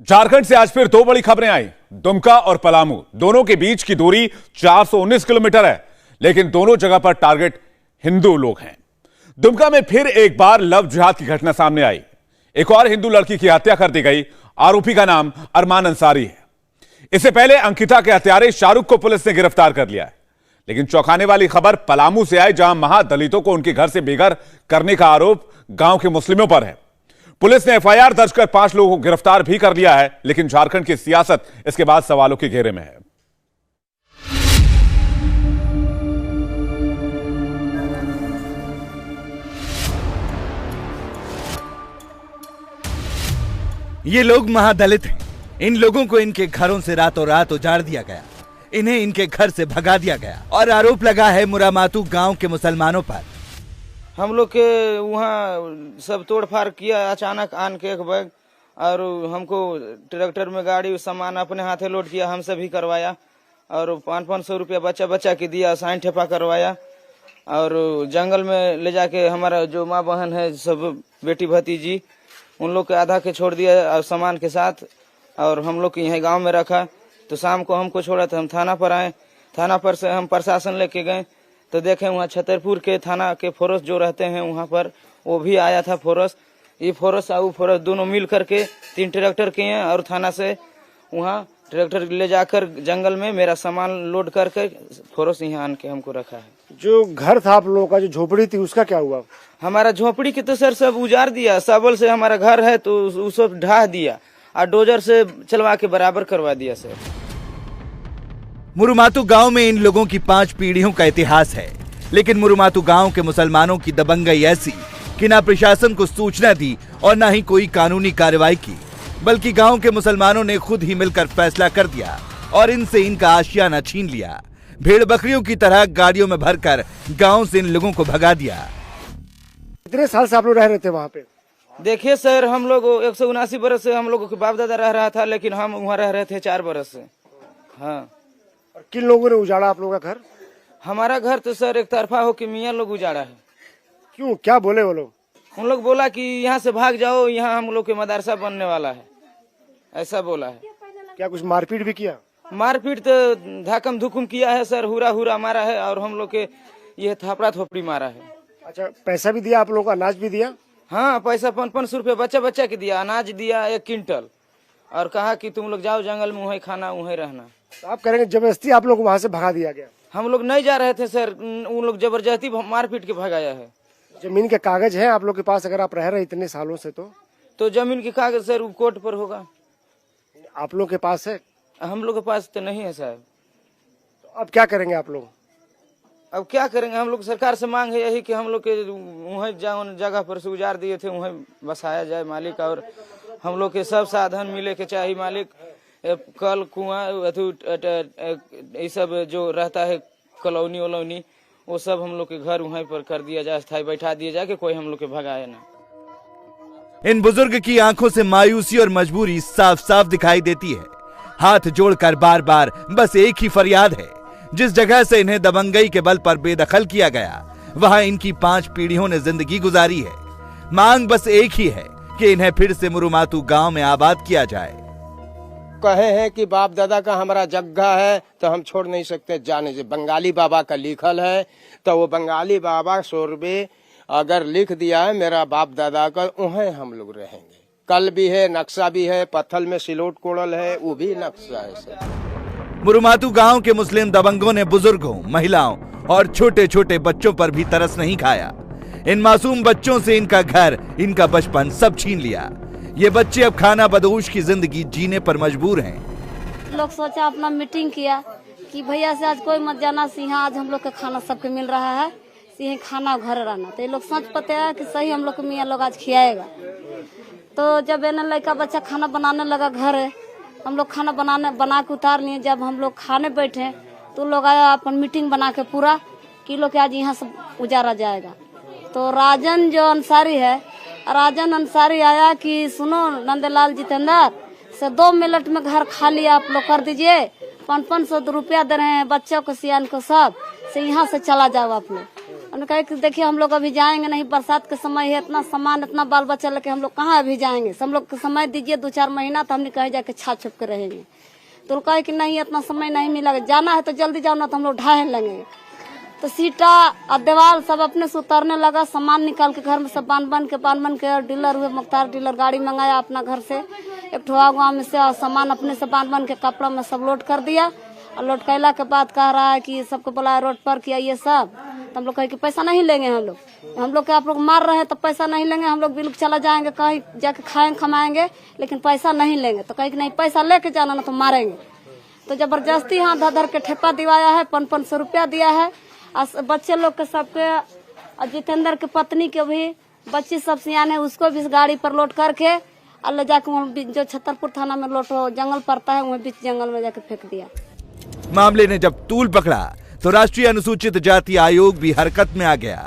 झारखंड से आज फिर दो बड़ी खबरें आई। दुमका और पलामू दोनों के बीच की दूरी 419 किलोमीटर है, लेकिन दोनों जगह पर टारगेट हिंदू लोग हैं। दुमका में फिर एक बार लव जिहाद की घटना सामने आई। एक और हिंदू लड़की की हत्या कर दी गई। आरोपी का नाम अरमान अंसारी है। इससे पहले अंकिता के हत्यारे शाहरुख को पुलिस ने गिरफ्तार कर लिया है। लेकिन चौंकाने वाली खबर पलामू से आई, जहां महादलितों को उनके घर से बेघर करने का आरोप गांव के मुस्लिमों पर है। पुलिस ने एफआईआर दर्ज कर 5 लोगों को गिरफ्तार भी कर लिया है, लेकिन झारखंड की सियासत इसके बाद सवालों के घेरे में है। ये लोग महादलित हैं। इन लोगों को इनके घरों से रातों रात उजाड़ दिया गया। इन्हें इनके घर से भगा दिया गया और आरोप लगा है मुरामातू गांव के मुसलमानों पर। हम लोग के वहाँ सब तोड़फाड़ किया अचानक आन के एक बैग, और हमको ट्रैक्टर में गाड़ी सामान अपने हाथे लोड किया, हमसे भी करवाया और 500 रुपया बच्चा के दिया, साइन ठेपा करवाया और जंगल में ले जाके हमारा जो माँ बहन है सब बेटी भतीजी उन लोग के आधा के छोड़ दिया और सामान के साथ, और हम लोग के यहाँ गाँव में रखा। तो शाम को हमको छोड़ा तो हम थाना पर आए। थाना पर से हम प्रशासन लेके गए तो देखे वहाँ छतरपुर के थाना के फोरस जो रहते हैं वहाँ पर वो भी आया था। फोरस ये फोरस और फोरस दोनों मिल करके 3 ट्रैक्टर किए हैं और थाना से वहाँ ट्रैक्टर ले जाकर जंगल में मेरा सामान लोड करके फोरस यहाँ आन के हमको रखा है। जो घर था आप लोगों का, जो झोपड़ी थी, उसका क्या हुआ? हमारा झोपड़ी के तो सर सब उजाड़ दिया। सबल से हमारा घर है तो उस सब ढा दिया और डोजर से चलवा के बराबर करवा दिया सर। मुरुमातू गांव में इन लोगों की 5 पीढ़ियों का इतिहास है, लेकिन मुरुमातू गांव के मुसलमानों की दबंगई ऐसी कि ना प्रशासन को सूचना दी और ना ही कोई कानूनी कार्रवाई की, बल्कि गांव के मुसलमानों ने खुद ही मिलकर फैसला कर दिया और इनसे इनका आशियाना छीन लिया। भेड़ बकरियों की तरह गाड़ियों में भरकर गांव से इन लोगों को भगा दिया। कितने साल से आप लोग रह रहे थे वहाँ पे? देखिए सर, हम लोग 179 बरस से हम लोग के बाप दादा रह रहा था, लेकिन हम वहाँ रह रहे थे 4 बरस से। हाँ। और किन लोगों ने उजाड़ा आप लोगों का घर? हमारा घर तो सर एक तरफा हो के मियाँ लोग उजाड़ा है। क्यों, क्या बोले वो लोग? उन लोग बोला कि यहाँ से भाग जाओ, यहाँ हम लोग के मदरसा बनने वाला है, ऐसा बोला है। क्या कुछ मारपीट भी किया? मारपीट तो धाकम धुकुम किया है सर, हुरा हुरा मारा है और हम लोग के ये थापड़ा थोपड़ी मारा है। अच्छा, पैसा भी दिया आप लोगों को, अनाज भी दिया? हाँ, पैसा 500 रुपये बच्चा के दिया, अनाज दिया 1 क्विंटल और कहा कि तुम लोग जाओ जंगल में, वहीं खाना वहीं रहना। तो आप करेंगे जबरदस्ती आप लोग वहाँ से भगा दिया गया? हम लोग नहीं जा रहे थे सर, उन लोग जबरदस्ती मारपीट के भगाया है। जमीन के कागज है आप लोग के पास? अगर आप रह रहे इतने सालों से तो जमीन के कागज सर कोर्ट पर होगा। आप लोग के पास है? हम लोग के पास तो नहीं है साहब। तो अब क्या करेंगे आप लोग? अब क्या करेंगे, हम लोग सरकार से मांग है यही कि हम लोग के वहीं जगह पर से उजाड़ दिए थे वहीं बसाया जाए मालिक, और हम लोग के सब साधन मिले के चाहिए मालिक। कल कुआं ये सब जो रहता है कॉलोनी वलोनी वो सब हम लोग के घर वहीं पर कर दिया जाए, स्थायी बैठा दिया जाए कि कोई हम लोग के भगाए ना। इन बुजुर्ग की आंखों से मायूसी और मजबूरी साफ साफ दिखाई देती है। हाथ जोड़कर बार बार बस एक ही फरियाद है, जिस जगह से इन्हें दबंगई के बल पर बेदखल किया गया वहां इनकी 5 पीढ़ियों ने जिंदगी गुजारी है। मांग बस एक ही है कि इन्हें फिर से मुरुमातू गांव में आबाद किया जाए। कहे हैं कि बाप दादा का हमारा जगह है तो हम छोड़ नहीं सकते जाने से। बंगाली बाबा का लिखल है तो वो बंगाली बाबा 100 रुपये अगर लिख दिया है मेरा बाप दादा का, वहीं हम लोग रहेंगे। कल भी है, नक्शा भी है, पत्थर में सिलोट कोड़ल है, वो भी नक्शा है सर। मुरुमातू गांव के मुस्लिम दबंगों ने बुजुर्गों, महिलाओं और छोटे छोटे बच्चों पर भी तरस नहीं खाया। इन मासूम बच्चों से इनका घर, इनका बचपन सब छीन लिया। ये बच्चे अब खाना बदोश की जिंदगी जीने पर मजबूर हैं। लोग सोचा, अपना मीटिंग किया कि भैया से आज कोई मत जाना, सिंहा आज हम लोग का खाना सबके मिल रहा है, सिंह खाना घर रहना। तो ये लोग सोच पाते हैं कि सही हम लोग को मियाँ लोग आज खिलाएगा। तो जब एना लड़का बच्चा खाना बनाने लगा घर है, हम लोग खाना बना के उतार लिए। जब हम लोग खाने बैठे तो लोग आया अपन मीटिंग बना के पूरा कि लोग आज यहाँ से उजाड़ा जाएगा। तो राजन जो अंसारी है, राजन अंसारी आया कि सुनो नंदलाल जितेंद्र से 2 मिनट में घर खाली आप लोग कर दीजिए, 500 रुपया दे रहे हैं बच्चों को, सियान को सब से, यहाँ से चला जाओ आप लोग। उन्होंने कहा कि देखिए हम लोग अभी जाएंगे नहीं, बरसात के समय है, इतना सामान इतना बाल बच्चा लेके हम लोग कहाँ अभी जाएंगे, हम लोग को समय दीजिए 2-4 महीना, तो हमने कहे जाके छाप छुप के रहेंगे। तो कहे कि नहीं इतना समय नहीं मिलेगा, जाना है तो जल्दी जाओ ना तो हम लोग ढाहे लगेंगे। तो सीटा और दीवार सब अपने से उतरने लगा, सामान निकाल के घर में सब बांध के डीलर हुए, मुख्तार डीलर गाड़ी मंगाया अपना घर से एक ठोआ गाँव में से, और सामान अपने से बांध के कपड़ा में सब लोड कर दिया। और लोड कैला के बाद कह रहा है कि सबको बुलाया रोड पर किया ये सब। तो हम लोग कहे कि पैसा नहीं लेंगे, हम लोग के आप लोग मार रहे हैं तो पैसा नहीं लेंगे, हम लोग बिल्कुल चला जाएंगे कहीं जाके खाएंगे खमाएंगे, लेकिन पैसा नहीं लेंगे। तो कहे कि नहीं पैसा लेके जाना ना तो मारेंगे। तो जबरदस्ती हाथ धर के ठेपा दिवाया है, 500 रुपया दिया है। और बच्चे लोग के सबके, और जितेंद्र के पत्नी के भी बच्ची सब सियाने, उसको भी इस गाड़ी पर लोड करके और ले जाके जो छतरपुर थाना में लोड जंगल पड़ता है वहीं बीच जंगल में जाके फेंक दिया। मामले ने जब तूल पकड़ा तो राष्ट्रीय अनुसूचित जाति आयोग भी हरकत में आ गया।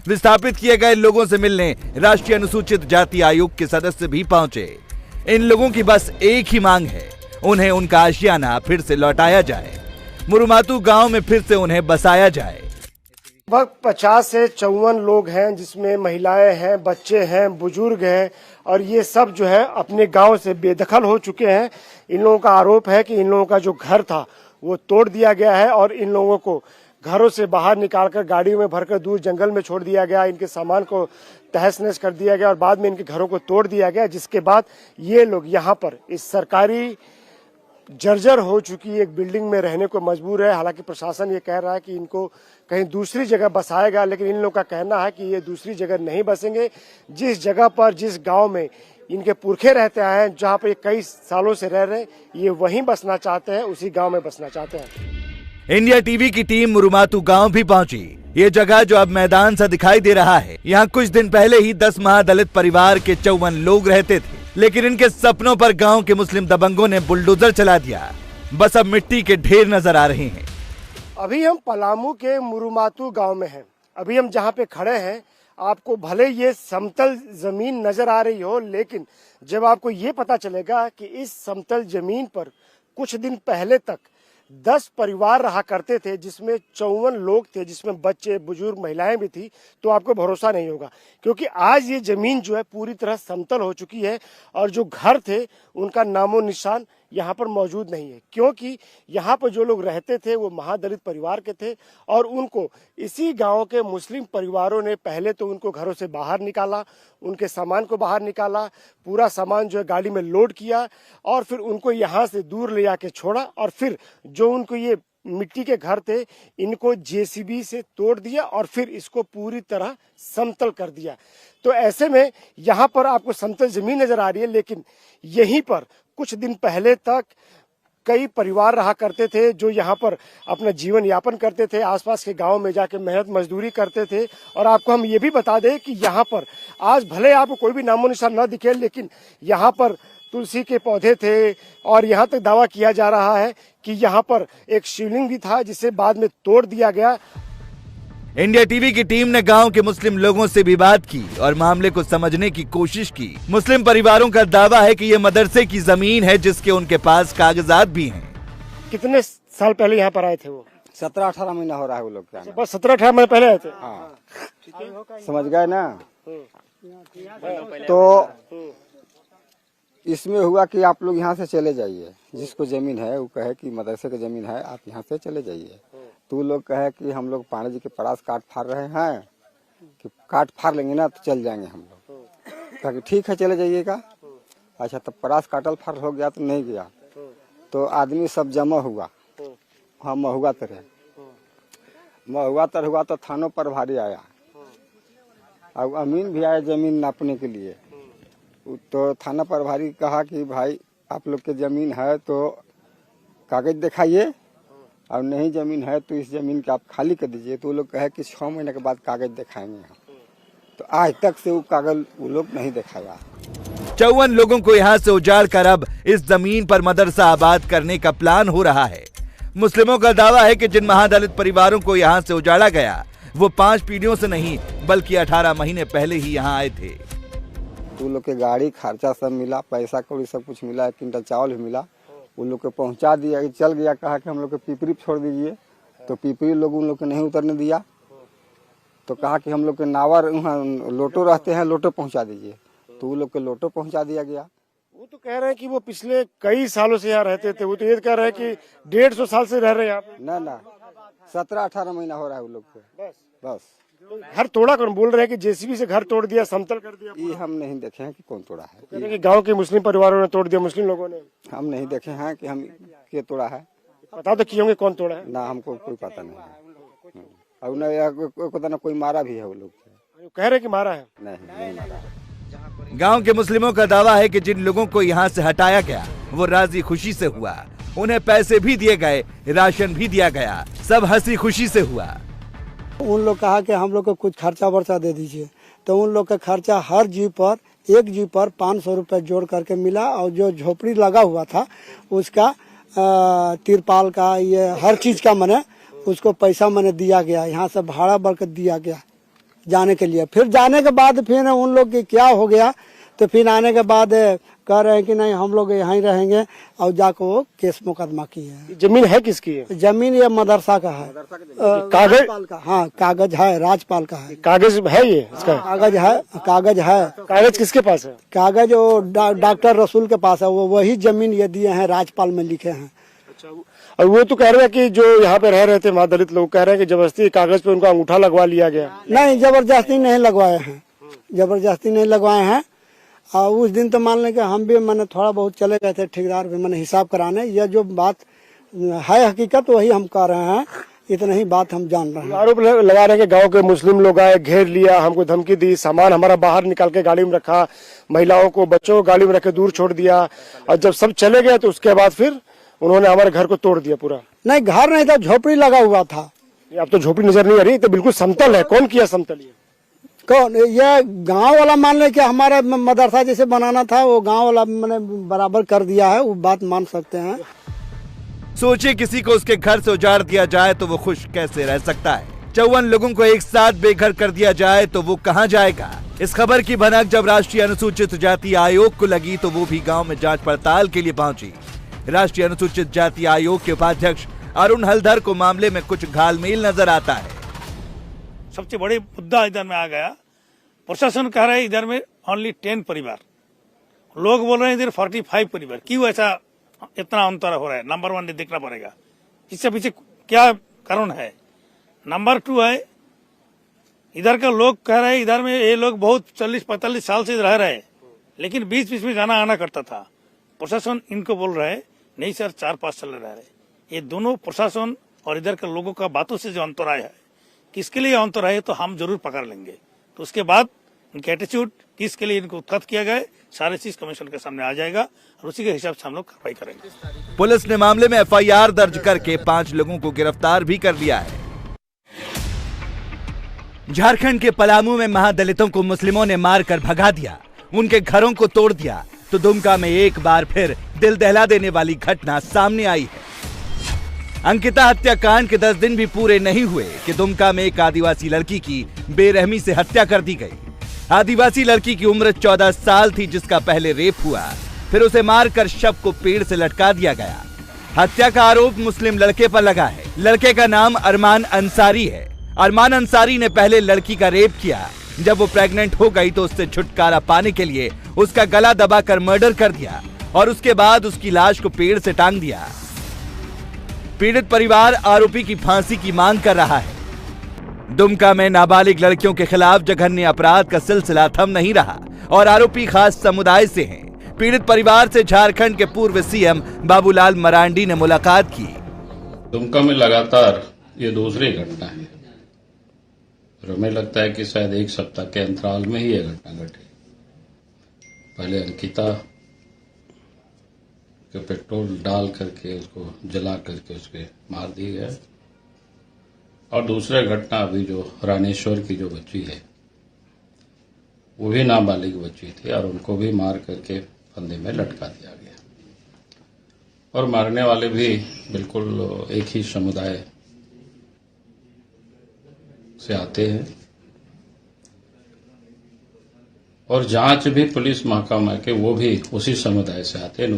विस्थापित किए गए लोगों से मिलने राष्ट्रीय अनुसूचित जाति आयोग के सदस्य भी पहुंचे। इन लोगों की बस एक ही मांग है, उन्हें उनका आशियाना फिर से लौटाया जाए, मुरुमातू गांव में फिर से उन्हें बसाया जाए। लगभग 50 से 54 लोग हैं, जिसमें महिलाएं हैं, बच्चे हैं, बुजुर्ग हैं, और ये सब जो है अपने गांव से बेदखल हो चुके हैं। इन लोगों का आरोप है कि इन लोगों का जो घर था वो तोड़ दिया गया है और इन लोगों को घरों से बाहर निकालकर गाड़ियों में भरकर दूर जंगल में छोड़ दिया गया। इनके सामान को तहस नहस कर दिया गया और बाद में इनके घरों को तोड़ दिया गया, जिसके बाद ये लोग यहाँ पर इस सरकारी जर्जर हो चुकी एक बिल्डिंग में रहने को मजबूर है। हालांकि प्रशासन ये कह रहा है कि इनको कहीं दूसरी जगह बसाएगा, लेकिन इन लोगों का कहना है कि ये दूसरी जगह नहीं बसेंगे। जिस जगह पर, जिस गांव में इनके पुरखे रहते आए हैं, जहां पर ये कई सालों से रह रहे हैं, ये वहीं बसना चाहते हैं, उसी गांव में बसना चाहते हैं। इंडिया टीवी की टीम मुरुमातू गांव भी पहुंची। ये जगह जो अब मैदान सा दिखाई दे रहा है, यहाँ कुछ दिन पहले ही 10 महादलित परिवार के 54 लोग रहते थे, लेकिन इनके सपनों पर गांव के मुस्लिम दबंगों ने बुलडोजर चला दिया। बस अब मिट्टी के ढेर नजर आ रहे हैं। अभी हम पलामू के मुरुमातू गांव में हैं। अभी हम जहां पे खड़े हैं, आपको भले ये समतल जमीन नजर आ रही हो, लेकिन जब आपको ये पता चलेगा कि इस समतल जमीन पर कुछ दिन पहले तक 10 परिवार रहा करते थे, जिसमें 54 लोग थे, जिसमें बच्चे, बुजुर्ग, महिलाएं भी थी, तो आपको भरोसा नहीं होगा। क्योंकि आज ये जमीन जो है पूरी तरह समतल हो चुकी है और जो घर थे उनका नामो निशान यहाँ पर मौजूद नहीं है। क्योंकि यहाँ पर जो लोग रहते थे वो महादलित परिवार के थे और उनको इसी गांव के मुस्लिम परिवारों ने पहले तो उनको घरों से बाहर निकाला, उनके सामान को बाहर निकाला, पूरा सामान जो है गाड़ी में लोड किया और फिर उनको यहाँ से दूर ले जाके छोड़ा और फिर जो उनको ये मिट्टी के घर थे इनको जेसीबी से तोड़ दिया और फिर इसको पूरी तरह समतल कर दिया। तो ऐसे में यहाँ पर आपको समतल जमीन नजर आ रही है, लेकिन यहीं पर कुछ दिन पहले तक कई परिवार रहा करते थे जो यहाँ पर अपना जीवन यापन करते थे, आसपास के गांव में जाके मेहनत मजदूरी करते थे। और आपको हम ये भी बता दें कि यहाँ पर आज भले आपको कोई भी नामो निशान न दिखे, लेकिन यहाँ पर तुलसी के पौधे थे और यहाँ तक दावा किया जा रहा है कि यहाँ पर एक शिवलिंग भी था, जिसे बाद में तोड़ दिया गया। इंडिया टीवी की टीम ने गांव के मुस्लिम लोगों से भी बात की और मामले को समझने की कोशिश की। मुस्लिम परिवारों का दावा है कि ये मदरसे की जमीन है, जिसके उनके पास कागजात भी हैं। कितने साल पहले यहाँ पर आए थे वो? 17-18 महीना हो रहा है वो लोग क्या? बस 17-18 महीने पहले आए थे। हाँ, समझ गए ना। तो इसमें हुआ कि आप लोग यहाँ से चले जाइए, जिसको जमीन है वो कहे कि मदरसे की जमीन है, आप यहाँ से चले जाइए। तो लोग कहे कि हम लोग पांडे जी के परास काट फाड़ रहे हैं, कि काट फाड़ लेंगे ना तो चल जाएंगे हम लोग। कहा कि ठीक है चले जाइएगा। अच्छा, तब परास काटल फाड़ हो गया तो नहीं गया, तो आदमी सब जमा हुआ। हाँ, महुआ तर हुआ तो थानों पर भारी आया और अमीन भी आया जमीन नापने के लिए। तो थाना प्रभारी कहा कि भाई आप लोग के जमीन है तो कागज दिखाइए, और नहीं जमीन है तो इस जमीन के आप खाली कर दीजिए। तो वो लोग कहे कि 6 महीने के बाद कागज दिखाएंगे हम। तो आज तक से वो कागज वो लोग नहीं दिखाया। 54 लोगों को यहाँ से उजाड़ कर अब इस जमीन पर मदरसा आबाद करने का प्लान हो रहा है। मुस्लिमों का दावा है कि जिन महादलित परिवारों को यहाँ से उजाड़ा गया वो 5 पीढ़ियों से नहीं बल्कि 18 महीने पहले ही यहाँ आए थे। तो लोग के गाड़ी खर्चा सब मिला, पैसा कौड़ी सब कुछ मिला, 1 क्विंटल चावल भी मिला। उन लोग को पहुंचा दिया, चल गया, कहा कि हम लोग को पिपरी छोड़ दीजिए। तो पिपरी लोग उन लोग को नहीं उतरने दिया। तो कहा कि हम लोग के नावर वहाँ लोटो रहते हैं, लोटो पहुँचा दीजिए। तो वो लोग के लोटो पहुँचा दिया गया। वो तो कह रहे हैं कि वो पिछले कई सालों से यहाँ रहते थे। वो तो ये कह रहे हैं कि 150 साल से रह रहे हैं यहाँ पे। ना 17-18 महीना हो रहा है वो लोग के। बस घर तोड़ा कौन? बोल रहे हैं कि जेसीबी से घर तोड़ दिया, समतल कर दिया। ये हम नहीं देखे हैं कि कौन तोड़ा है। कह रहे हैं कि गांव के मुस्लिम परिवारों ने तोड़ दिया, मुस्लिम लोगों ने। हम नहीं देखे हैं कि हम के तोड़ा है। पता तो किए होंगे कौन तोड़ा है। ना हमको कोई पता नहीं है। और न कोई मारा भी है वो लोग। कह रहे हैं कि मारा है। नहीं मारा। गांव के मुस्लिमों का दावा है कि जिन लोगों को यहां से हटाया गया वो राजी खुशी से हुआ। उन्हें पैसे भी दिए गए, राशन भी दिया गया, सब हंसी खुशी से हुआ। उन लोग कहा कि हम लोग को कुछ खर्चा वर्चा दे दीजिए, तो उन लोग का खर्चा हर जीव पर, एक जीव पर 500 रुपए जोड़ करके मिला। और जो झोपड़ी लगा हुआ था उसका तिरपाल का, ये हर चीज का मैंने उसको पैसा मैंने दिया गया। यहाँ से भाड़ा बढ़कर दिया गया जाने के लिए। फिर जाने के बाद फिर उन लोग की क्या हो गया, तो फिर आने के बाद कह रहे हैं कि नहीं हम लोग यहाँ ही रहेंगे। और जाकर वो केस मुकदमा किए हैं। जमीन है किसकी है? जमीन ये मदरसा का है। कागज का, हाँ कागज है, राजपाल का है। कागज है ये इसका? कागज है। कागज किसके पास है? कागज वो डॉक्टर रसूल के पास है। वो वही जमीन ये दिए हैं, राजपाल में लिखे हैं। और वो तो कह रहे हैं कि जो यहाँ पे रह रहे थे वहाँ दलित लोग कह रहे हैं कि जबरदस्ती कागज पे उनका अंगूठा लगवा लिया गया। नहीं, जबरदस्ती नहीं लगवाए हैं, जबरदस्ती नहीं लगवाए हैं। और उस दिन तो मान लें कि हम भी मैंने थोड़ा बहुत चले गए थे, ठेकेदार भी मैंने हिसाब कराने। यह जो बात है हकीकत वही हम कह रहे हैं, इतना ही बात हम जान रहे हैं। आरोप लगा रहे हैं कि गांव के मुस्लिम लोग आए, घेर लिया, हमको धमकी दी, सामान हमारा बाहर निकाल के गाड़ी में रखा, महिलाओं को बच्चों को गाड़ी में रख के दूर छोड़ दिया। और जब सब चले गए तो उसके बाद फिर उन्होंने हमारे घर को तोड़ दिया पूरा। नहीं, घर नहीं था, झोपड़ी लगा हुआ था। अब तो झोपड़ी नजर नहीं आ रही, तो बिल्कुल समतल है। कौन किया समतल? ये कौन? ये गांव वाला मान ले कि हमारा मदरसा जैसे बनाना था वो गांव वाला मैंने बराबर कर दिया है, वो बात मान सकते हैं। सोचिए किसी को उसके घर से उजाड़ दिया जाए तो वो खुश कैसे रह सकता है। 54 लोगों को एक साथ बेघर कर दिया जाए तो वो कहां जाएगा। इस खबर की भनक जब राष्ट्रीय अनुसूचित जाति आयोग को लगी तो वो भी गांव में जांच पड़ताल के लिए पहुंची। राष्ट्रीय अनुसूचित जाति आयोग के उपाध्यक्ष अरुण हलधर को मामले में कुछ घालमेल नजर आता है। सबसे बड़े मुद्दा इधर में आ गया, प्रशासन कह रहा है इधर में ओनली 10 परिवार, लोग बोल रहे हैं इधर 45 परिवार। क्यों ऐसा इतना अंतर हो रहा है? नंबर 1 देखना पड़ेगा, इससे पीछे क्या कारण है। नंबर 2 है, इधर का लोग कह रहे हैं इधर में ये लोग बहुत 40-45 साल से रह रहे हैं, लेकिन बीच बीच में जाना आना करता था। प्रशासन इनको बोल रहा है नहीं सर 4-5 साल रह रहे। ये दोनों प्रशासन और इधर के लोगों का बातों से जो अंतर आया है, किसके लिए अंतर है तो हम जरूर पकड़ लेंगे। तो उसके बाद इनके एटीट्यूड, किसके लिए इनको उत्खत किया गया, सारे चीज कमीशन के सामने आ जाएगा और उसी के हिसाब से हम लोग कार्रवाई करेंगे। पुलिस ने मामले में FIR दर्ज करके 5 लोगों को गिरफ्तार भी कर लिया है। झारखंड के पलामू में महादलितों को मुस्लिमों ने मारकर भगा दिया, उनके घरों को तोड़ दिया। तो दुमका में एक बार फिर दिल दहला देने वाली घटना सामने आई है। अंकिता हत्याकांड के 10 दिन भी पूरे नहीं हुए कि दुमका में एक आदिवासी लड़की की बेरहमी से हत्या कर दी गई। आदिवासी लड़की की उम्र 14 साल थी, जिसका पहले रेप हुआ, फिर उसे मारकर शव को पेड़ से लटका दिया गया। हत्या का आरोप मुस्लिम लड़के पर लगा है। लड़के का नाम अरमान अंसारी है। अरमान अंसारी ने पहले लड़की का रेप किया, जब वो प्रेग्नेंट हो गई तो उससे छुटकारा पाने के लिए उसका गला दबाकर मर्डर कर दिया और उसके बाद उसकी लाश को पेड़ से टांग दिया। पीड़ित परिवार आरोपी की फांसी की मांग कर रहा है। दुमका में नाबालिग लड़कियों के खिलाफ जघन्य अपराध का सिलसिला थम नहीं रहा और आरोपी खास समुदाय से हैं। पीड़ित परिवार से झारखंड के पूर्व CM बाबूलाल मरांडी ने मुलाकात की। दुमका में लगातार ये दूसरी घटना है और हमें लगता है कि शायद एक सप्ताह के अंतराल में ही यह घटना घटी। पहले अंकिता के पेट्रोल डाल करके उसको जला करके उसके मार दी है और दूसरा घटना अभी जो रानेश्वर की जो बच्ची है वो भी नाबालिग बच्ची थी और उनको भी मार करके फंदे में लटका दिया गया और मारने वाले भी बिल्कुल एक ही समुदाय से आते हैं और जांच भी पुलिस महकमा के वो भी उसी समुदाय से आते हैं।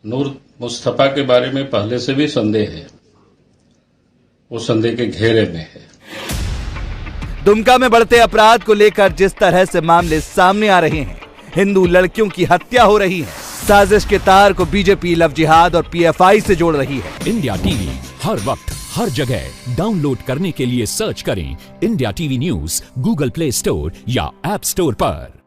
नूर मुस्तफा के बारे में पहले से भी संदेह है वो संदेह के घेरे में है। दुमका में बढ़ते अपराध को लेकर जिस तरह से मामले सामने आ रहे हैं, हिंदू लड़कियों की हत्या हो रही है, साजिश के तार को बीजेपी लव जिहाद और पीएफआई से जोड़ रही है। इंडिया टीवी हर वक्त हर जगह डाउनलोड करने के लिए सर्च करें India TV news Google play store या ऐप स्टोर पर।